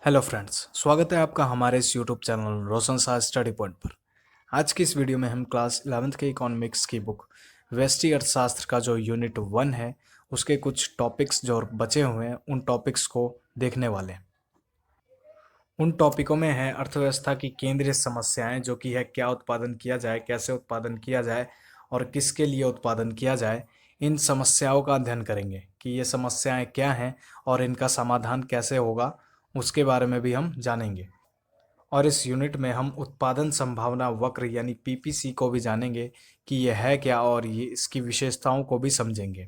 Hello friends, स्वागत है आपका हमारे इस यूट्यूब चैनल रोशन शाह स्टडी पॉइंट पर। आज की इस वीडियो में हम क्लास 11th के इकोनॉमिक्स की बुक व्यष्टि अर्थशास्त्र का जो यूनिट 1 है उसके कुछ टॉपिक्स जो बचे हुए हैं उन टॉपिक्स को देखने वाले हैं। उन टॉपिकों में है अर्थव्यवस्था की केंद्रीय समस्याएं, जो कि है क्या उत्पादन किया जाए, कैसे उत्पादन किया जाए और किसके लिए उत्पादन किया जाए। इन समस्याओं का अध्ययन करेंगे कि ये समस्याएं क्या हैं और इनका समाधान कैसे होगा, उसके बारे में भी हम जानेंगे। और इस यूनिट में हम उत्पादन संभावना वक्र यानी पीपीसी को भी जानेंगे कि यह है क्या और ये इसकी विशेषताओं को भी समझेंगे।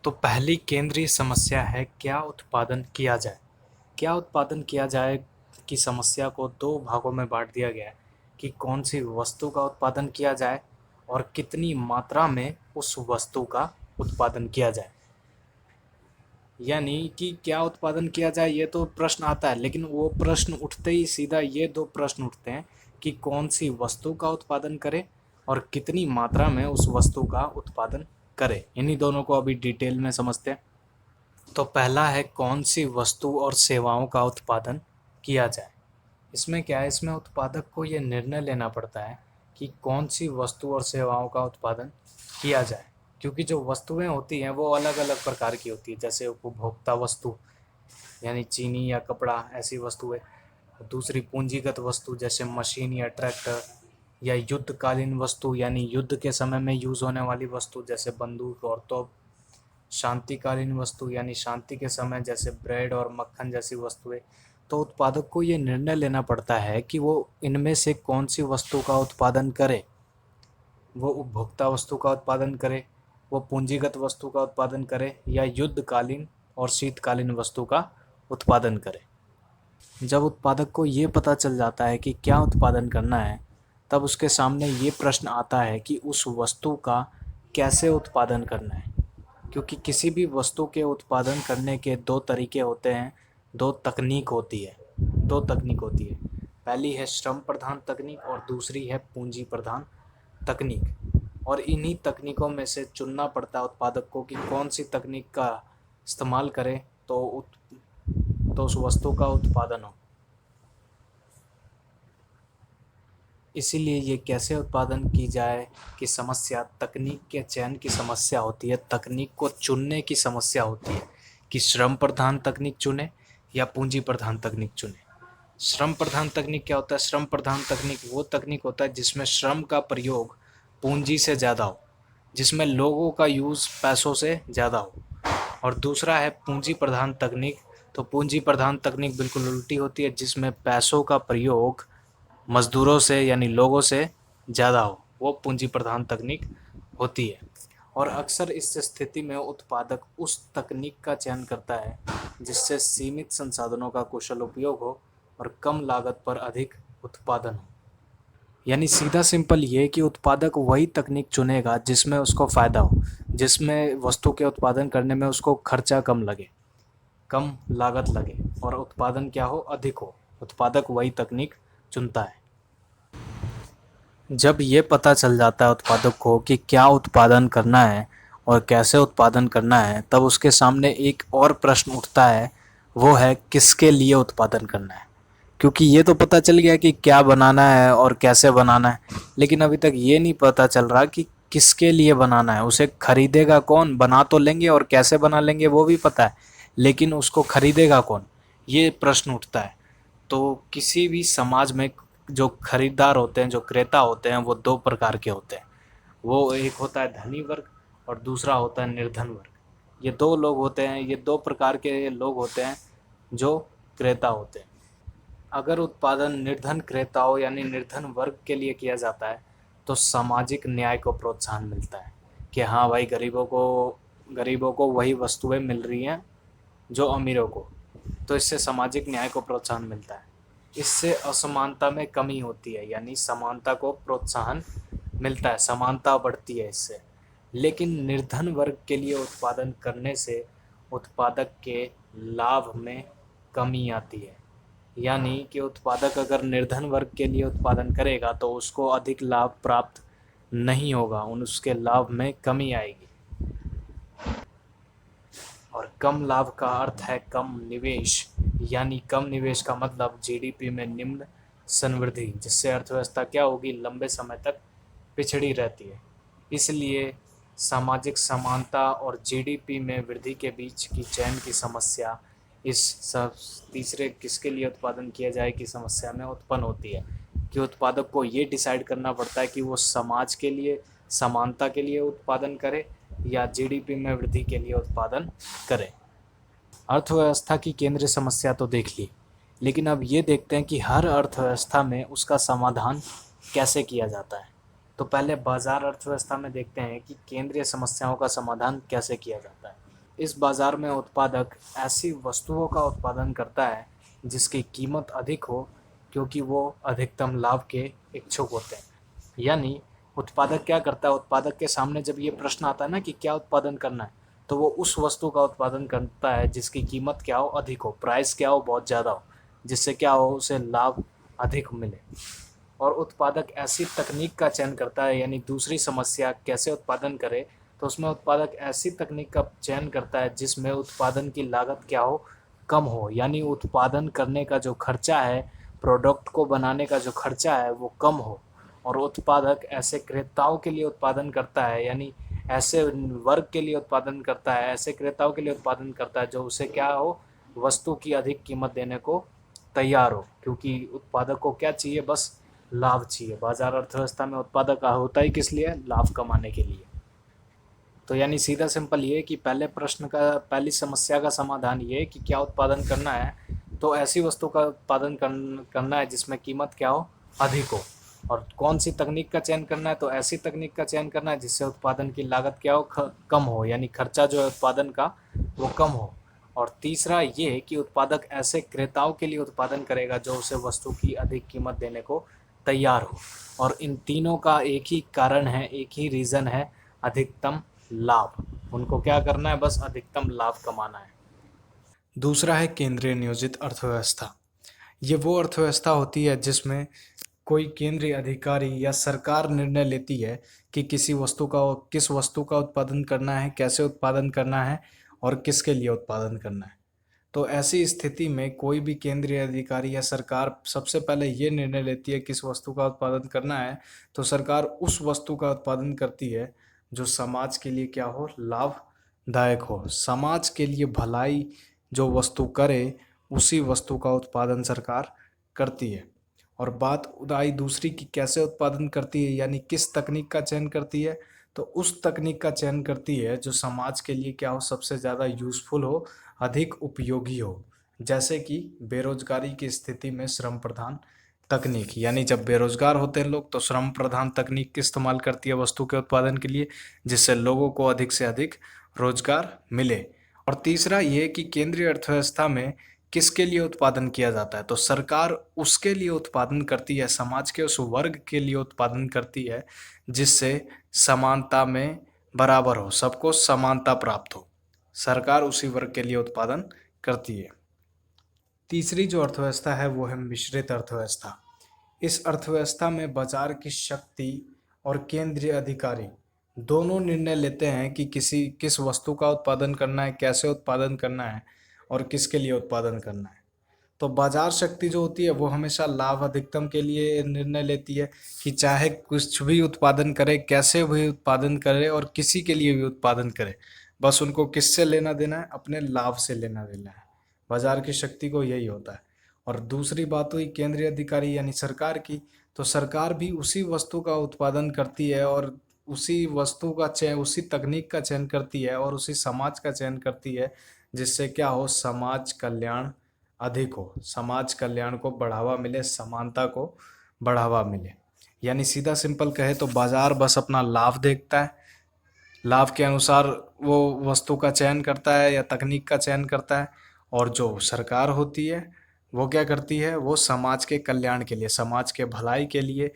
तो पहली केंद्रीय समस्या है क्या उत्पादन किया जाए। क्या उत्पादन किया जाए की समस्या को दो भागों में बांट दिया गया है कि कौन सी वस्तु का उत्पादन किया जाए और कितनी मात्रा में उस वस्तु का उत्पादन किया जाए। यानी कि क्या उत्पादन किया जाए ये तो प्रश्न आता है, लेकिन वो प्रश्न उठते ही सीधा ये दो प्रश्न उठते हैं कि कौन सी वस्तु का उत्पादन करे और कितनी मात्रा में उस वस्तु का उत्पादन करे। इन्हीं दोनों को अभी डिटेल में समझते हैं। तो पहला है कौन सी वस्तु और सेवाओं का उत्पादन किया जाए। इसमें क्या है, इसमें उत्पादक को ये निर्णय लेना पड़ता है कि कौन सी वस्तु और सेवाओं का उत्पादन किया जाए, क्योंकि जो वस्तुएं होती हैं वो अलग अलग प्रकार की होती है। जैसे उपभोक्ता वस्तु यानी चीनी या कपड़ा, ऐसी वस्तुएं। दूसरी पूंजीगत वस्तु जैसे मशीन या ट्रैक्टर, या युद्धकालीन वस्तु यानी युद्ध के समय में यूज़ होने वाली वस्तु जैसे बंदूक और तोप। शांतिकालीन वस्तु यानी शांति के समय जैसे ब्रेड और मक्खन जैसी वस्तुएं। तो उत्पादक को ये निर्णय लेना पड़ता है कि वो इनमें से कौन सी वस्तु का उत्पादन करे। वो उपभोक्ता वस्तु का उत्पादन करे, वो पूंजीगत वस्तु का उत्पादन करे, या युद्धकालीन और शीतकालीन वस्तु का उत्पादन करे। जब उत्पादक को ये पता चल जाता है कि क्या उत्पादन करना है, तब उसके सामने ये प्रश्न आता है कि उस वस्तु का कैसे उत्पादन करना है। क्योंकि किसी भी वस्तु के उत्पादन करने के दो तरीके होते हैं, दो तकनीक होती है। पहली है श्रम प्रधान तकनीक और दूसरी है पूंजी प्रधान तकनीक। और इन्हीं तकनीकों में से चुनना पड़ता है उत्पादक को कि कौन सी तकनीक का इस्तेमाल करे तो उस वस्तु का उत्पादन हो। इसीलिए ये कैसे उत्पादन की जाए की समस्या तकनीक के चयन की समस्या होती है, तकनीक को चुनने की समस्या होती है कि श्रम प्रधान तकनीक चुने या पूंजी प्रधान तकनीक चुने। श्रम प्रधान तकनीक क्या होता है? श्रम प्रधान तकनीक वो तकनीक होता है जिसमें श्रम का प्रयोग पूंजी से ज़्यादा हो, जिसमें लोगों का यूज़ पैसों से ज़्यादा हो। और दूसरा है पूंजी प्रधान तकनीक। तो पूंजी प्रधान तकनीक बिल्कुल उल्टी होती है, जिसमें पैसों का प्रयोग मजदूरों से यानी लोगों से ज़्यादा हो, वो पूंजी प्रधान तकनीक होती है। और अक्सर इस स्थिति में उत्पादक उस तकनीक का चयन करता है जिससे सीमित संसाधनों का कुशल उपयोग हो और कम लागत पर अधिक उत्पादन हो। यानी सीधा सिंपल ये कि उत्पादक वही तकनीक चुनेगा जिसमें उसको फ़ायदा हो, जिसमें वस्तु के उत्पादन करने में उसको खर्चा कम लगे, कम लागत लगे और उत्पादन क्या हो, अधिक हो। उत्पादक वही तकनीक चुनता है। जब ये पता चल जाता है उत्पादक को कि क्या उत्पादन करना है और कैसे उत्पादन करना है, तब उसके सामने एक और प्रश्न उठता है, वो है किसके लिए उत्पादन करना है। क्योंकि ये तो पता चल गया कि क्या बनाना है और कैसे बनाना है, लेकिन अभी तक ये नहीं पता चल रहा कि किसके लिए बनाना है। उसे खरीदेगा कौन? बना तो लेंगे और कैसे बना लेंगे वो भी पता है, लेकिन उसको खरीदेगा कौन, ये प्रश्न उठता है। तो किसी भी समाज में जो खरीदार होते हैं, जो क्रेता होते हैं, वो दो प्रकार के होते हैं। वो एक होता है धनी वर्ग और दूसरा होता है निर्धन वर्ग। ये दो लोग होते हैं, ये दो प्रकार के लोग होते हैं जो क्रेता होते हैं। अगर उत्पादन निर्धन क्रेताओं यानी निर्धन वर्ग के लिए किया जाता है तो सामाजिक न्याय को प्रोत्साहन मिलता है कि हाँ भाई, गरीबों को वही वस्तुएं मिल रही हैं जो अमीरों को। तो इससे सामाजिक न्याय को प्रोत्साहन मिलता है। इससे असमानता में कमी होती है, यानी समानता को प्रोत्साहन मिलता है, समानता बढ़ती है इससे। लेकिन निर्धन वर्ग के लिए उत्पादन करने से उत्पादक के लाभ में कमी आती है। यानी कि उत्पादक अगर निर्धन वर्ग के लिए उत्पादन करेगा तो उसको अधिक लाभ प्राप्त नहीं होगा, उसके लाभ में कमी आएगी। और कम लाभ का अर्थ है कम निवेश यानी कम निवेश का मतलब जीडीपी में निम्न संवृद्धि, जिससे अर्थव्यवस्था क्या होगी, लंबे समय तक पिछड़ी रहती है। इसलिए सामाजिक समानता और जीडीपी में वृद्धि के बीच की चयन की समस्या इस सब तीसरे किसके लिए उत्पादन किया जाए की समस्या में उत्पन्न होती है कि उत्पादक को ये डिसाइड करना पड़ता है कि वो समाज के लिए समानता के लिए उत्पादन करे या जीडीपी में वृद्धि के लिए उत्पादन करे। अर्थव्यवस्था की केंद्रीय समस्या तो देख ली, लेकिन अब ये देखते हैं कि हर अर्थव्यवस्था में उसका समाधान कैसे किया जाता है। तो पहले बाजार अर्थव्यवस्था में देखते हैं कि केंद्रीय समस्याओं का समाधान कैसे किया जाता है। इस बाजार में उत्पादक ऐसी वस्तुओं का उत्पादन करता है जिसकी कीमत अधिक हो, क्योंकि वो अधिकतम लाभ के इच्छुक होते हैं। यानी उत्पादक क्या करता है, उत्पादक के सामने जब ये प्रश्न आता है ना कि क्या उत्पादन करना है, तो वो उस वस्तु का उत्पादन करता है जिसकी कीमत क्या हो, अधिक हो, प्राइस क्या हो, बहुत ज़्यादा हो, जिससे क्या हो, उसे लाभ अधिक मिले। और उत्पादक ऐसी तकनीक का चयन करता है, यानी दूसरी समस्या कैसे उत्पादन करे, तो उसमें उत्पादक ऐसी तकनीक का चयन करता है जिसमें उत्पादन की लागत क्या हो, कम हो, यानी उत्पादन करने का जो खर्चा है, प्रोडक्ट को बनाने का जो खर्चा है वो कम हो। और उत्पादक ऐसे क्रेताओं के लिए उत्पादन करता है, यानी ऐसे वर्ग के लिए उत्पादन करता है, ऐसे क्रेताओं के लिए उत्पादन करता है जो उसे क्या हो, वस्तु की अधिक कीमत देने को तैयार हो, क्योंकि उत्पादक को क्या चाहिए, बस लाभ चाहिए। बाजार अर्थव्यवस्था में उत्पादक होता ही किस लिए, लाभ कमाने के लिए। तो यानी सीधा सिंपल ये कि पहले प्रश्न का, पहली समस्या का समाधान ये कि क्या उत्पादन करना है, तो ऐसी वस्तु का उत्पादन करना है जिसमें कीमत क्या हो, अधिक हो। और कौन सी तकनीक का चयन करना है, तो ऐसी तकनीक का चयन करना है जिससे उत्पादन की लागत क्या हो, कम हो, यानी खर्चा जो है उत्पादन का वो कम हो। और तीसरा ये कि उत्पादक ऐसे क्रेताओं के लिए उत्पादन करेगा जो उसे वस्तु की अधिक कीमत देने को तैयार हो। और इन तीनों का एक ही कारण है, एक ही रीज़न है, अधिकतम लाभ। उनको क्या करना है, बस अधिकतम लाभ कमाना है। दूसरा है केंद्रीय नियोजित अर्थव्यवस्था। ये वो अर्थव्यवस्था होती है जिसमें कोई केंद्रीय अधिकारी या सरकार निर्णय लेती है कि किस वस्तु का उत्पादन करना है, कैसे उत्पादन करना है और किसके लिए उत्पादन करना है। तो ऐसी स्थिति में कोई भी केंद्रीय अधिकारी या सरकार सबसे पहले ये निर्णय लेती है किस वस्तु का उत्पादन करना है, तो सरकार उस वस्तु का उत्पादन करती है जो समाज के लिए क्या हो, लाभदायक हो। समाज के लिए भलाई जो वस्तु करे उसी वस्तु का उत्पादन सरकार करती है। और बात उदाई दूसरी की कैसे उत्पादन करती है, यानी किस तकनीक का चयन करती है, तो उस तकनीक का चयन करती है जो समाज के लिए क्या हो, सबसे ज़्यादा यूज़फुल हो, अधिक उपयोगी हो। जैसे कि बेरोजगारी की स्थिति में श्रम प्रधान तकनीक, यानी जब बेरोजगार होते हैं लोग तो श्रम प्रधान तकनीक की इस्तेमाल करती है वस्तु के उत्पादन के लिए, जिससे लोगों को अधिक से अधिक रोजगार मिले। और तीसरा ये कि केंद्रीय अर्थव्यवस्था में किसके लिए उत्पादन किया जाता है, तो सरकार उसके लिए उत्पादन करती है, समाज के उस वर्ग के लिए उत्पादन करती है जिससे समानता में बराबर हो, सबको समानता प्राप्त हो। सरकार उसी वर्ग के लिए उत्पादन करती है। तीसरी जो अर्थव्यवस्था है वो है मिश्रित अर्थव्यवस्था। इस अर्थव्यवस्था में बाजार की शक्ति और केंद्रीय अधिकारी दोनों निर्णय लेते हैं कि किस वस्तु का उत्पादन करना है, कैसे उत्पादन करना है और किसके लिए उत्पादन करना है। तो बाजार शक्ति जो होती है वो हमेशा लाभ अधिकतम के लिए निर्णय लेती है कि चाहे कुछ भी उत्पादन करे, कैसे भी उत्पादन करे और किसी के लिए भी उत्पादन करे, बस उनको किससे लेना देना है, अपने लाभ से लेना देना है। बाजार की शक्ति को यही होता है। और दूसरी बात हुई केंद्रीय अधिकारी यानी सरकार की, तो सरकार भी उसी वस्तु का उत्पादन करती है और उसी वस्तु का चयन, उसी तकनीक का चयन करती है और उसी समाज का चयन करती है जिससे क्या हो, समाज कल्याण अधिक हो, समाज कल्याण को बढ़ावा मिले, समानता को बढ़ावा मिले। यानी सीधा सिंपल कहे तो बाजार बस अपना लाभ देखता है, लाभ के अनुसार वो वस्तु का चयन करता है या तकनीक का चयन करता है। और जो सरकार होती है वो क्या करती है, वो समाज के कल्याण के लिए, समाज के भलाई के लिए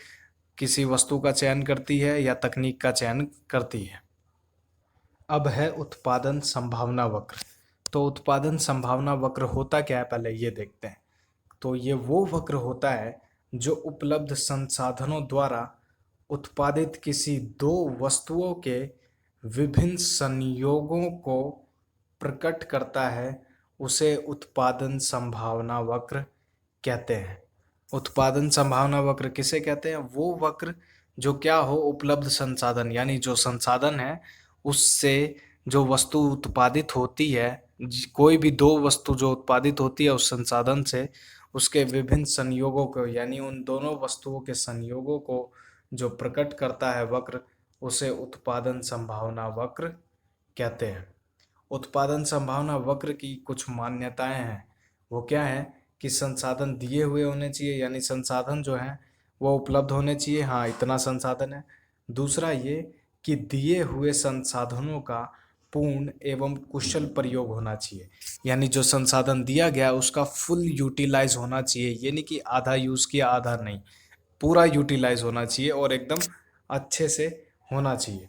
किसी वस्तु का चयन करती है या तकनीक का चयन करती है। अब है उत्पादन संभावना वक्र। तो उत्पादन संभावना वक्र होता क्या है, पहले ये देखते हैं। तो ये वो वक्र होता है जो उपलब्ध संसाधनों द्वारा उत्पादित किसी दो वस्तुओं के विभिन्न संयोगों को प्रकट करता है उसे उत्पादन संभावना वक्र कहते हैं। उत्पादन संभावना वक्र किसे कहते हैं? वो वक्र जो क्या हो, उपलब्ध संसाधन यानी जो संसाधन है उससे जो वस्तु उत्पादित होती है, कोई भी दो वस्तु जो उत्पादित होती है उस संसाधन से, उसके विभिन्न संयोगों को यानी उन दोनों वस्तुओं के संयोगों को जो प्रकट करता है वक्र, उसे उत्पादन संभावना वक्र कहते हैं। उत्पादन संभावना वक्र की कुछ मान्यताएं हैं। वो क्या है कि संसाधन दिए हुए होने चाहिए, यानी संसाधन जो है वो उपलब्ध होने चाहिए, हाँ इतना संसाधन है। दूसरा ये कि दिए हुए संसाधनों का पूर्ण एवं कुशल प्रयोग होना चाहिए, यानी जो संसाधन दिया गया उसका फुल यूटिलाइज होना चाहिए, ये नहीं कि आधा यूज़ किया आधा नहीं, पूरा यूटिलाइज होना चाहिए और एकदम अच्छे से होना चाहिए।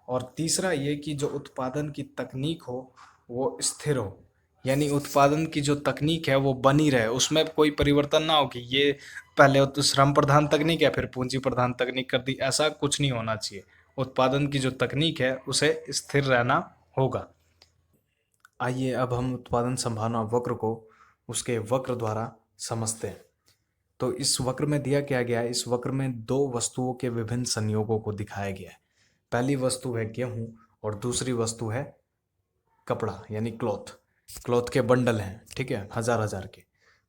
और तीसरा ये कि जो उत्पादन की तकनीक हो वो स्थिर हो, यानी उत्पादन की जो तकनीक है वो बनी रहे, उसमें कोई परिवर्तन ना हो कि ये पहले तो श्रम प्रधान तकनीक है फिर पूंजी प्रधान तकनीक कर दी, ऐसा कुछ नहीं होना चाहिए। उत्पादन की जो तकनीक है उसे स्थिर रहना होगा। आइए अब हम उत्पादन संभावना वक्र को उसके वक्र द्वारा समझते हैं। तो इस वक्र में दिया क्या गया है, इस वक्र में दो वस्तुओं के विभिन्न संयोगों को दिखाया गया है। पहली वस्तु है गेहूं और दूसरी वस्तु है कपड़ा यानी क्लॉथ। क्लॉथ के बंडल हैं, ठीक है, हजार हजार के।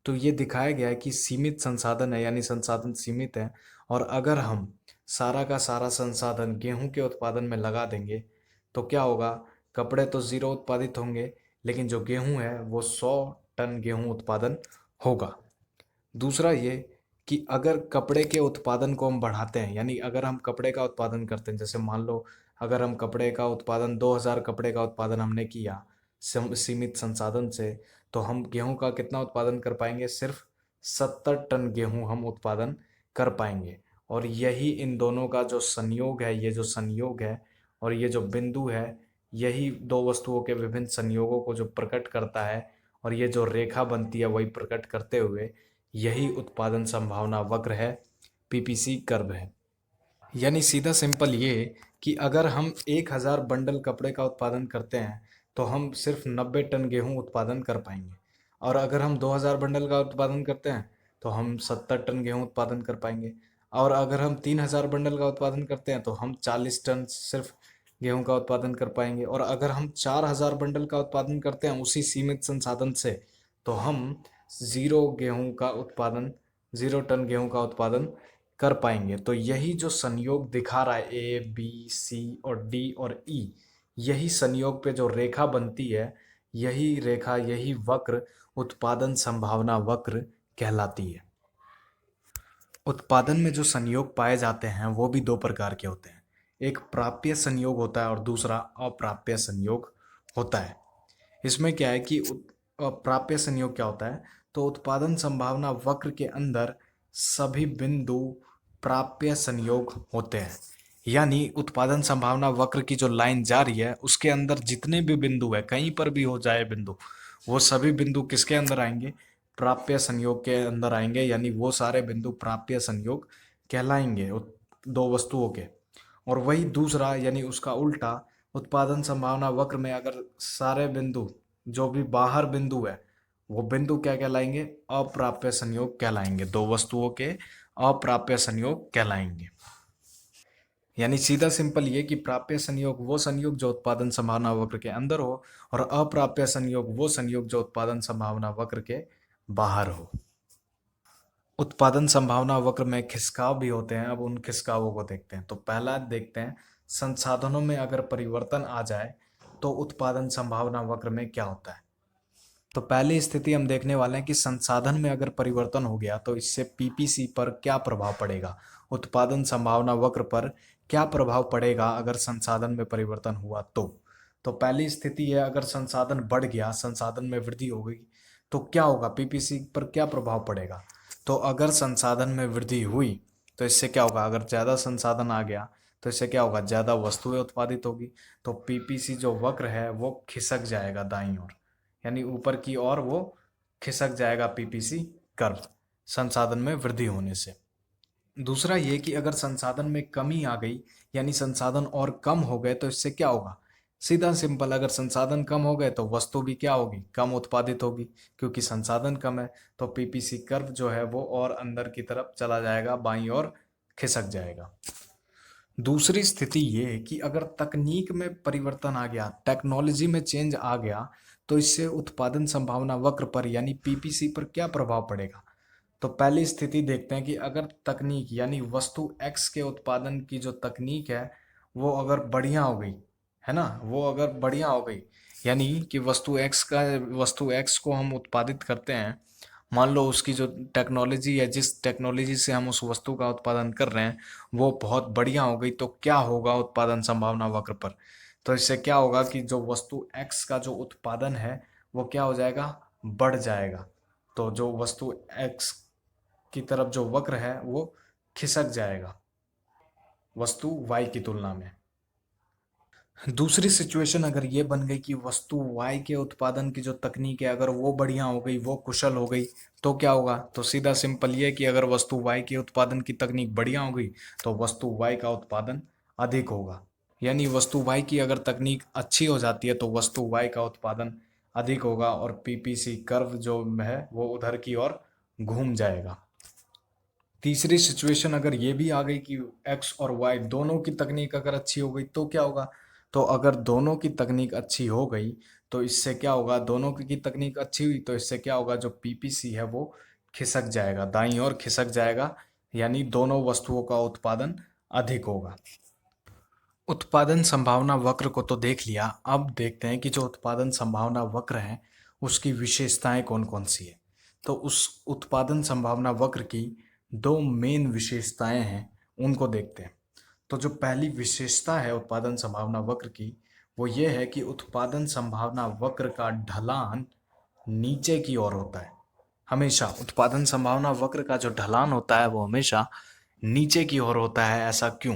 तो ये दिखाया गया है कि सीमित संसाधन है, यानी संसाधन सीमित है, और अगर हम सारा का सारा संसाधन गेहूं के उत्पादन में लगा देंगे तो क्या होगा, कपड़े तो ज़ीरो उत्पादित होंगे लेकिन जो गेहूं है वो 100 टन गेहूं उत्पादन होगा। दूसरा ये कि अगर कपड़े के उत्पादन को हम बढ़ाते हैं, यानी अगर हम कपड़े का उत्पादन करते हैं, जैसे मान लो अगर हम कपड़े का उत्पादन 2000 कपड़े का उत्पादन हमने किया सीमित संसाधन से, तो हम गेहूं का कितना उत्पादन कर पाएंगे, सिर्फ 70 टन गेहूं हम उत्पादन कर पाएंगे। और यही इन दोनों का जो संयोग है, ये जो संयोग है और ये जो बिंदु है, यही दो वस्तुओं के विभिन्न संयोगों को जो प्रकट करता है, और ये जो रेखा बनती है वही प्रकट करते हुए यही उत्पादन संभावना वक्र है, पीपीसी कर्व है। यानी सीधा सिंपल ये कि अगर हम 1000 बंडल कपड़े का उत्पादन करते हैं तो हम सिर्फ 90 टन गेहूं उत्पादन कर पाएंगे, और अगर हम 2000 बंडल का उत्पादन करते हैं तो हम 70 टन गेहूं उत्पादन कर पाएंगे, और अगर हम 3000 बंडल का उत्पादन करते हैं तो हम 40 टन सिर्फ गेहूं का उत्पादन कर पाएंगे, और अगर हम 4000 बंडल का उत्पादन करते हैं उसी सीमित संसाधन से तो हम ज़ीरो गेहूं का उत्पादन 0 टन गेहूं का उत्पादन कर पाएंगे। तो यही जो संयोग दिखा रहा है ए बी सी और डी और ई, यही संयोग पे जो रेखा बनती है, यही रेखा यही वक्र उत्पादन संभावना वक्र कहलाती है। उत्पादन में जो संयोग पाए जाते हैं वो भी दो प्रकार के होते हैं, एक प्राप्य संयोग होता है और दूसरा अप्राप्य संयोग होता है। इसमें क्या है कि प्राप्य संयोग क्या होता है, तो उत्पादन संभावना वक्र के अंदर सभी बिंदु प्राप्य संयोग होते हैं, यानी उत्पादन संभावना वक्र की जो लाइन जा रही है उसके अंदर जितने भी बिंदु है, कहीं पर भी हो जाए बिंदु, वो सभी बिंदु किसके अंदर आएंगे, प्राप्य संयोग के अंदर आएंगे, यानी वो सारे बिंदु प्राप्य संयोग कहलाएंगे दो वस्तुओं के। और वही दूसरा यानी उसका उल्टा, उत्पादन संभावना वक्र में अगर सारे बिंदु जो भी बाहर बिंदु है वो बिंदु क्या कहलाएंगे, अप्राप्य संयोग कहलाएंगे, दो वस्तुओं के अप्राप्य संयोग कहलाएंगे। यानी सीधा सिंपल ये कि प्राप्य संयोग वो संयोग जो उत्पादन संभावना वक्र के अंदर हो, और अप्राप्य संयोग वो संयोग जो उत्पादन संभावना वक्र के बाहर हो। उत्पादन संभावना वक्र में खिसकाव भी होते हैं, अब उन खिसकावों को देखते हैं। तो पहला देखते हैं, संसाधनों में अगर परिवर्तन आ जाए तो उत्पादन संभावना वक्र में क्या होता है। तो पहली स्थिति हम देखने वाले हैं कि संसाधन में अगर परिवर्तन हो गया तो इससे पीपीसी पर क्या प्रभाव पड़ेगा, उत्पादन संभावना वक्र पर क्या प्रभाव पड़ेगा अगर संसाधन में परिवर्तन हुआ तो पहली स्थिति है, अगर संसाधन बढ़ गया, संसाधन में वृद्धि हो गई तो क्या होगा, पीपीसी पर क्या प्रभाव पड़ेगा। तो अगर संसाधन में वृद्धि हुई तो इससे क्या होगा, अगर ज़्यादा संसाधन आ गया तो इससे क्या होगा, ज़्यादा वस्तुएं उत्पादित होगी, तो पीपीसी जो वक्र है वो खिसक जाएगा दाईं ओर, यानी ऊपर की ओर वो खिसक जाएगा पीपीसी कर्व, संसाधन में वृद्धि होने से। दूसरा ये कि अगर संसाधन में कमी आ गई, यानी संसाधन और कम हो गए, तो इससे क्या होगा, सीधा सिंपल, अगर संसाधन कम हो गए तो वस्तु भी क्या होगी, कम उत्पादित होगी, क्योंकि संसाधन कम है। तो पीपीसी कर्व जो है वो और अंदर की तरफ चला जाएगा, बाईं ओर खिसक जाएगा। दूसरी स्थिति ये है कि अगर तकनीक में परिवर्तन आ गया, टेक्नोलॉजी में चेंज आ गया, तो इससे उत्पादन संभावना वक्र पर यानी पीपीसी पर क्या प्रभाव पड़ेगा। तो पहली स्थिति देखते हैं कि अगर तकनीक यानी वस्तु एक्स के उत्पादन की जो तकनीक है वो अगर बढ़िया हो गई, है ना, वो अगर बढ़िया हो गई, यानी कि वस्तु एक्स को हम उत्पादित करते हैं, मान लो उसकी जो टेक्नोलॉजी है, जिस टेक्नोलॉजी से हम उस वस्तु का उत्पादन कर रहे हैं वो बहुत बढ़िया हो गई, तो क्या होगा उत्पादन संभावना वक्र पर। तो इससे क्या होगा कि जो वस्तु एक्स का जो उत्पादन है वो क्या हो जाएगा, बढ़ जाएगा। तो जो वस्तु एक्स की तरफ जो वक्र है वो खिसक जाएगा वस्तु वाई की तुलना में। दूसरी सिचुएशन अगर ये बन गई कि वस्तु वाई के उत्पादन की जो तकनीक है अगर वो बढ़िया हो गई, वो कुशल हो गई, तो क्या होगा। तो सीधा सिंपल ये कि अगर वस्तु वाई के उत्पादन की तकनीक बढ़िया हो गई तो वस्तु वाई का उत्पादन अधिक होगा। यानी वस्तु वाई की अगर तकनीक अच्छी हो जाती है तो वस्तु वाई का उत्पादन अधिक होगा और पीपीसी कर्व जो है वो उधर की ओर घूम जाएगा। तीसरी सिचुएशन अगर ये भी आ गई कि एक्स और वाई दोनों की तकनीक अगर अच्छी हो गई तो क्या होगा। तो अगर दोनों की तकनीक अच्छी हो गई तो इससे क्या होगा, दोनों की तकनीक अच्छी हुई तो इससे क्या होगा, जो पीपीसी है वो खिसक जाएगा, दाईं ओर खिसक जाएगा, यानी दोनों वस्तुओं का उत्पादन अधिक होगा। उत्पादन संभावना वक्र को तो देख लिया, अब देखते हैं कि जो उत्पादन संभावना वक्र है उसकी विशेषताएं कौन कौन सी है। तो उस उत्पादन संभावना वक्र की दो मेन विशेषताएं हैं, उनको देखते हैं। तो जो पहली विशेषता है उत्पादन संभावना वक्र की वो ये है कि उत्पादन संभावना वक्र का ढलान नीचे की ओर होता है। हमेशा उत्पादन संभावना वक्र का जो ढलान होता है वो हमेशा नीचे की ओर होता है। ऐसा क्यों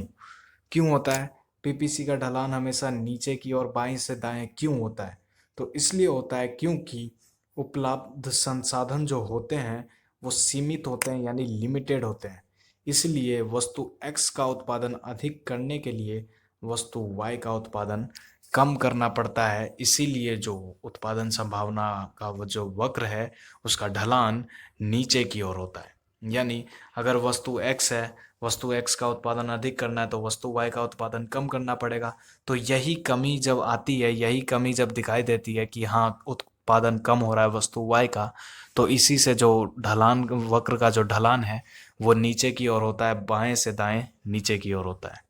क्यों होता है, पीपीसी का ढलान हमेशा नीचे की ओर बाएं से दाएं क्यों होता है। तो इसलिए होता है क्योंकि उपलब्ध संसाधन जो होते हैं वो सीमित होते हैं, यानी लिमिटेड होते हैं। इसलिए वस्तु x का उत्पादन अधिक करने के लिए वस्तु y का उत्पादन कम करना पड़ता है। इसीलिए जो उत्पादन संभावना का वो जो वक्र है उसका ढलान नीचे की ओर होता है। यानी अगर वस्तु x है, वस्तु x का उत्पादन अधिक करना है तो वस्तु y का उत्पादन कम करना पड़ेगा। तो यही कमी जब आती है, यही कमी जब दिखाई देती है कि हाँ उत्पादन कम हो रहा है वस्तु y का, तो इसी से जो ढलान वक्र का जो ढलान है वो नीचे की ओर होता है, बाएं से दाएं नीचे की ओर होता है।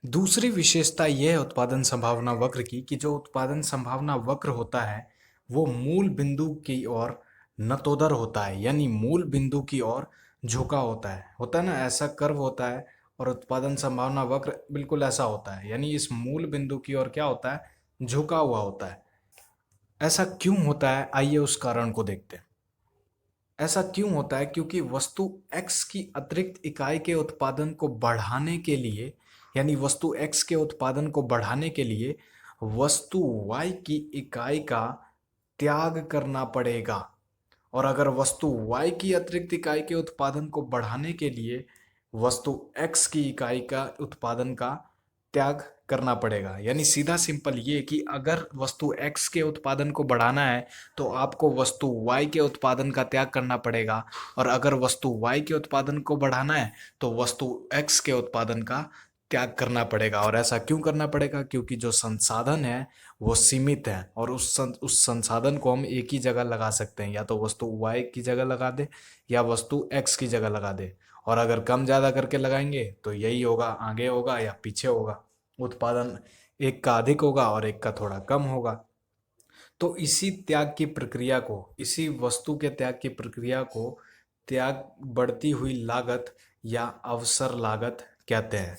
दूसरी विशेषता यह है उत्पादन संभावना वक्र की कि जो उत्पादन संभावना वक्र होता है वो मूल बिंदु की ओर नतोदर होता है, यानी मूल बिंदु की ओर झुका होता है ना, ऐसा कर्व होता है। और उत्पादन संभावना वक्र बिल्कुल ऐसा होता है, यानी इस मूल बिंदु की ओर क्या होता है, झुका हुआ होता है। ऐसा क्यों होता है, आइए उस कारण को देखते हैं। ऐसा क्यों होता है, क्योंकि वस्तु x की अतिरिक्त इकाई के उत्पादन को बढ़ाने के लिए, यानी वस्तु x के उत्पादन को बढ़ाने के लिए वस्तु y की इकाई का त्याग करना पड़ेगा। और अगर वस्तु y की अतिरिक्त इकाई के उत्पादन को बढ़ाने के लिए वस्तु x की इकाई का उत्पादन का त्याग करना पड़ेगा, यानी सीधा सिंपल ये कि अगर वस्तु x के उत्पादन को बढ़ाना है तो आपको वस्तु y के उत्पादन का त्याग करना पड़ेगा, और अगर वस्तु y के उत्पादन को बढ़ाना है तो वस्तु x के उत्पादन का त्याग करना पड़ेगा। और ऐसा क्यों करना पड़ेगा, क्योंकि जो संसाधन है वो सीमित है और उस संसाधन को हम एक ही जगह लगा सकते हैं, या तो वस्तु y की जगह लगा दे या वस्तु x की जगह लगा दे। और अगर कम ज़्यादा करके लगाएंगे तो यही होगा, आगे होगा या पीछे होगा, उत्पादन एक का अधिक होगा और एक का थोड़ा कम होगा। तो इसी त्याग की प्रक्रिया को, इसी वस्तु के त्याग की प्रक्रिया को त्याग बढ़ती हुई लागत या अवसर लागत कहते हैं।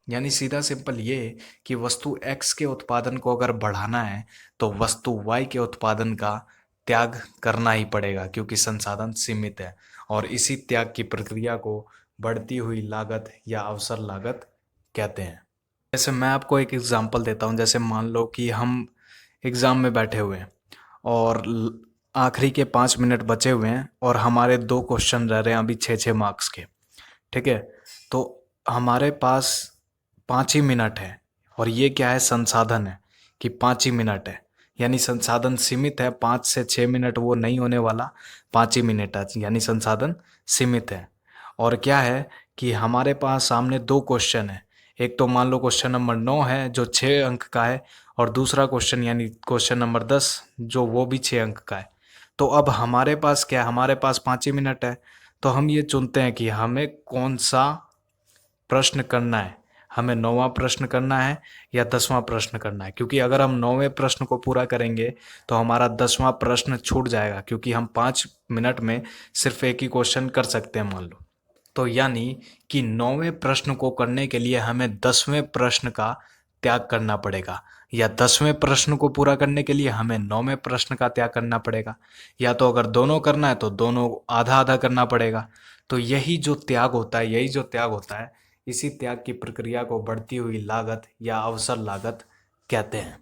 यानी सीधा सिंपल ये कि वस्तु x के उत्पादन को अगर बढ़ाना है तो वस्तु y के उत्पादन का त्याग करना ही पड़ेगा, क्योंकि संसाधन सीमित है। और इसी त्याग की प्रक्रिया को बढ़ती हुई लागत या अवसर लागत कहते हैं। जैसे मैं आपको एक एग्जांपल देता हूँ, जैसे मान लो कि हम एग्ज़ाम में बैठे हुए हैं और आखिरी के 5 मिनट बचे हुए हैं और हमारे 2 क्वेश्चन रह रहे हैं अभी 6-6 मार्क्स के, ठीक है। तो हमारे पास 5 ही मिनट है, और ये क्या है, संसाधन है कि 5 ही मिनट है, यानी संसाधन सीमित है, 5 से 6 मिनट वो नहीं होने वाला, 5 ही मिनट है, यानी संसाधन सीमित है। और क्या है कि हमारे पास सामने दो क्वेश्चन है, एक तो मान लो क्वेश्चन नंबर 9 है जो 6 अंक का है, और दूसरा क्वेश्चन यानी क्वेश्चन नंबर 10 जो वो भी 6 अंक का है। तो अब हमारे पास क्या है, हमारे पास 5 ही मिनट है, तो हम ये चुनते हैं कि हमें कौन सा प्रश्न करना है, हमें 9वां प्रश्न करना है या 10वां प्रश्न करना है, क्योंकि अगर हम 9वें प्रश्न को पूरा करेंगे तो हमारा 10वां प्रश्न छूट जाएगा, क्योंकि हम 5 मिनट में सिर्फ एक ही क्वेश्चन कर सकते हैं मान लो। तो यानी कि 9वें प्रश्न को करने के लिए हमें 10वें प्रश्न का त्याग करना पड़ेगा, या 10वें प्रश्न को पूरा करने के लिए हमें 9वें प्रश्न का त्याग करना पड़ेगा, या तो अगर दोनों करना है तो दोनों आधा आधा करना पड़ेगा। तो यही जो त्याग होता है, यही जो त्याग होता है, इसी त्याग की प्रक्रिया को बढ़ती हुई लागत या अवसर लागत कहते हैं।